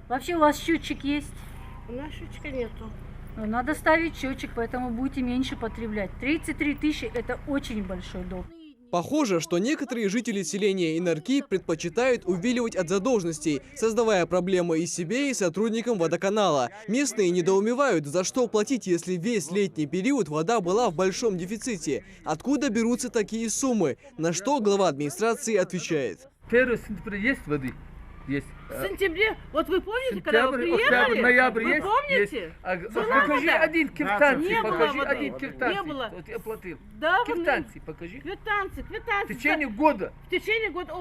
Вообще у вас счетчик есть? У нас счетчика нету. Надо ставить счетчик, поэтому будете меньше потреблять. 33 тысячи – это очень большой долг. Похоже, что некоторые жители селения Инарки предпочитают увиливать от задолженностей, создавая проблемы и себе, и сотрудникам водоканала. Местные недоумевают, за что платить, если весь летний период вода была в большом дефиците. Откуда берутся такие суммы? На что глава администрации отвечает. 1 сентября есть воды? Есть. В сентябре, вот вы помните, когда вы приехали? Октябрь, ноябрь вы есть? помните? Есть. Была Покажи вода? один квитанций, Не было покажи воды. один Не квитанций. было. Вот я платил. Да, Квитанции покажи. Квитанции. В течение года. В течение года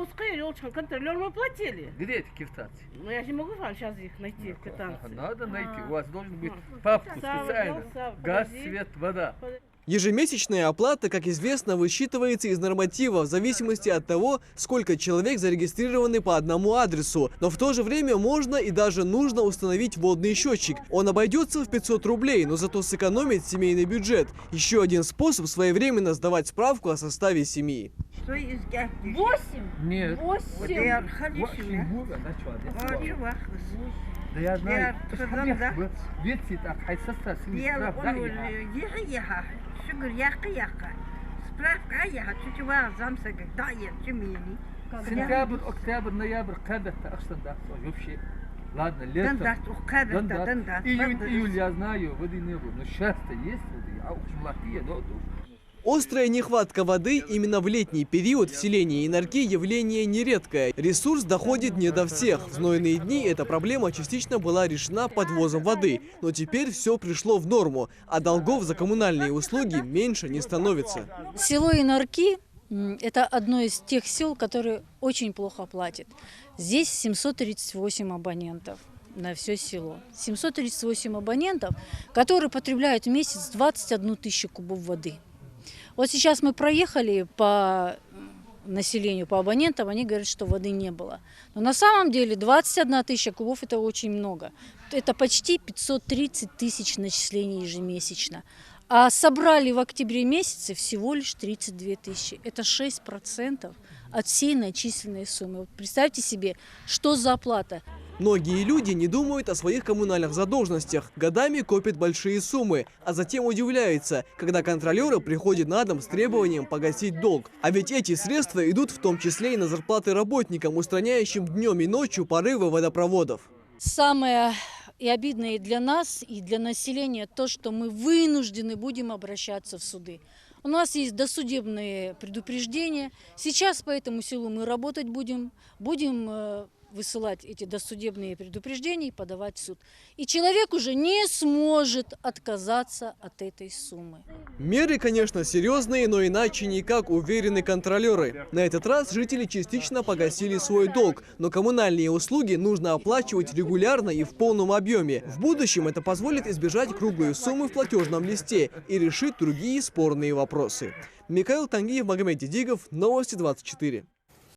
контролер мы платили. Где эти квитанции? Ну я же не могу вам сейчас их найти, квитанции. Надо найти. У вас должен быть папку специально. Газ, свет, вода. Ежемесячная оплата, как известно, высчитывается из норматива в зависимости от того, сколько человек зарегистрированы по одному адресу. Но в то же время можно и даже нужно установить водный счетчик. Он обойдется в 500 рублей, но зато сэкономит семейный бюджет. Еще один способ своевременно сдавать справку о составе семьи. 8? Нет. 8? Да я знаю. Видите, так, хайсаса, сентябрь, октябрь, ноябрь, когда вообще. Ладно, лето. Июнь, я знаю, воды не было. Но сейчас-то есть воды, а уж молодые, да. Острая нехватка воды именно в летний период в селении Инарки явление нередкое. Ресурс доходит не до всех. В знойные дни эта проблема частично была решена подвозом воды. Но теперь все пришло в норму, а долгов за коммунальные услуги меньше не становится. Село Инарки – это одно из тех сел, которые очень плохо платят. Здесь 738 абонентов на все село. 738 абонентов, которые потребляют в месяц 21 тысячу кубов воды. Вот сейчас мы проехали по населению, по абонентам, они говорят, что воды не было. Но на самом деле 21 тысяча кубов – это очень много. Это почти 530 тысяч начислений ежемесячно. А собрали в октябре месяце всего лишь 32 тысячи. Это 6% от всей начисленной суммы. Вот представьте себе, что за оплата. Многие люди не думают о своих коммунальных задолженностях, годами копят большие суммы, а затем удивляются, когда контролеры приходят на дом с требованием погасить долг. А ведь эти средства идут в том числе и на зарплаты работникам, устраняющим днем и ночью порывы водопроводов. Самое и обидное и для нас, и для населения то, что мы вынуждены будем обращаться в суды. У нас есть досудебные предупреждения. Сейчас по этому селу мы работать будем высылать эти досудебные предупреждения и подавать в суд. И человек уже не сможет отказаться от этой суммы. Меры, конечно, серьезные, но иначе никак, уверены контролеры. На этот раз жители частично погасили свой долг, но коммунальные услуги нужно оплачивать регулярно и в полном объеме. В будущем это позволит избежать круглые суммы в платежном листе и решит другие спорные вопросы. Михаил Тангиев, Магомед Дидигов, Новости 24.